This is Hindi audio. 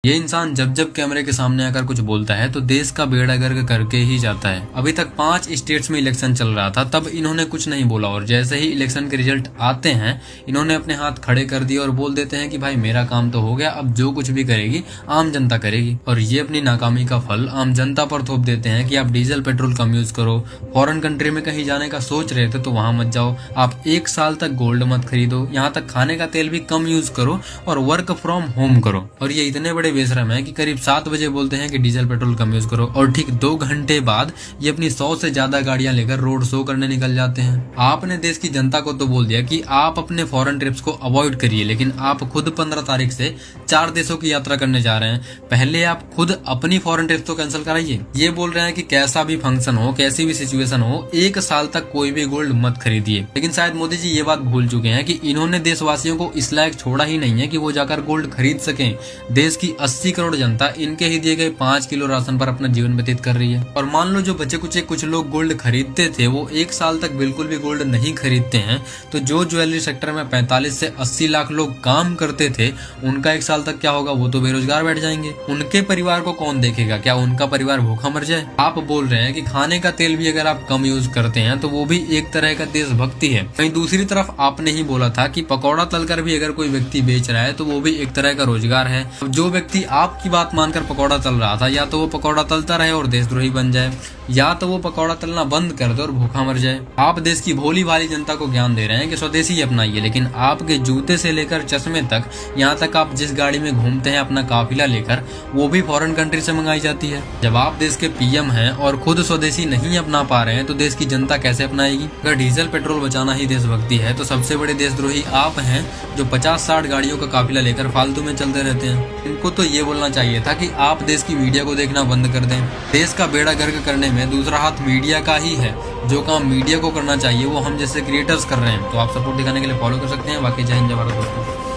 ये इंसान जब जब कैमरे के सामने आकर कुछ बोलता है तो देश का बेड़ा गर्क करके ही जाता है। अभी तक 5 स्टेट्स में इलेक्शन चल रहा था, तब इन्होंने कुछ नहीं बोला और जैसे ही इलेक्शन के रिजल्ट आते हैं इन्होंने अपने हाथ खड़े कर दिए और बोल देते हैं कि भाई मेरा काम तो हो गया, अब जो कुछ भी करेगी आम जनता करेगी। और ये अपनी नाकामी का फल आम जनता पर थोप देते हैं कि आप डीजल पेट्रोल कम यूज करो, फॉरेन कंट्री में कहीं जाने का सोच रहे थे तो वहां मत जाओ, आप 1 साल तक गोल्ड मत खरीदो, यहाँ तक खाने का तेल भी कम यूज करो और वर्क फ्रॉम होम करो। और ये इतने बड़े बेशरम है कि करीब 7 बजे बोलते हैं कि डीजल पेट्रोल कम यूज करो और ठीक 2 घंटे बाद ये अपनी 100 से ज्यादा गाड़ियां लेकर रोड शो करने निकल जाते हैं। आपने देश की जनता को तो बोल दिया कि आप अपने फॉरेन ट्रिप्स को अवॉइड करिए, लेकिन आप खुद 15 तारीख से 4 देशों की यात्रा करने जा रहे हैं। पहले आप खुद अपनी फॉरेन ट्रिप्स तो कैंसिल कराइए। ये बोल रहे हैं कि कैसा भी फंक्शन हो, कैसी भी सिचुएशन हो, 1 साल तक कोई भी गोल्ड मत खरीदिए। लेकिन शायद मोदी जी ये बात भूल चुके हैं कि इन्होंने देशवासियों को इस लायक छोड़ा ही नहीं है कि वो जाकर गोल्ड खरीद सकें। देश की 80 करोड़ जनता इनके ही दिए गए 5 किलो राशन पर अपना जीवन व्यतीत कर रही है। और मान लो जो बचे कुचे कुछ लोग गोल्ड खरीदते थे वो 1 साल तक बिल्कुल भी गोल्ड नहीं खरीदते हैं, तो जो ज्वेलरी सेक्टर में 45 से 80 लाख लोग काम करते थे उनका 1 साल तक क्या होगा? वो तो बेरोजगार बैठ जाएंगे। उनके परिवार को कौन देखेगा? क्या उनका परिवार भूखा मर जाए? आप बोल रहे हैं कि खाने का तेल भी अगर आप कम यूज करते हैं तो वो भी एक तरह का देशभक्ति है। वहीं दूसरी तरफ आपने ही बोला था कि पकौड़ा तलकर भी अगर कोई व्यक्ति बेच रहा है तो वो भी एक तरह का रोजगार है। जो व्यक्ति आपकी बात मानकर पकौड़ा तल रहा था, या तो वो पकौड़ा तलता रहे और देशद्रोही बन जाए, या तो वो पकौड़ा तलना बंद कर दे और भूखा मर जाए। आप देश की भोली भाली जनता को ज्ञान दे रहे हैं कि स्वदेशी अपनाइए, लेकिन आपके जूते से लेकर चश्मे तक, यहाँ तक आप जिस गाड़ी में घूमते हैं अपना काफिला लेकर, वो भी फॉरेन कंट्री से मंगाई जाती है। जब आप देश के पीएम हैं और खुद स्वदेशी नहीं अपना पा रहे हैं तो देश की जनता कैसे अपनाएगी? अगर डीजल पेट्रोल बचाना ही देशभक्ति है तो सबसे बड़े देशद्रोही आप हैं जो 50-60 गाड़ियों का काफिला लेकर फालतू में चलते रहते हैं। इनको तो ये बोलना चाहिए था कि आप देश की मीडिया को देखना बंद कर दें। देश का बेड़ा गर्क करने में दूसरा हाथ मीडिया का ही है। जो काम मीडिया को करना चाहिए वो हम जैसे क्रिएटर्स कर रहे हैं। तो आप सपोर्ट दिखाने के लिए फॉलो कर सकते हैं। बाकी जय हिंद जय भारत दोस्तों।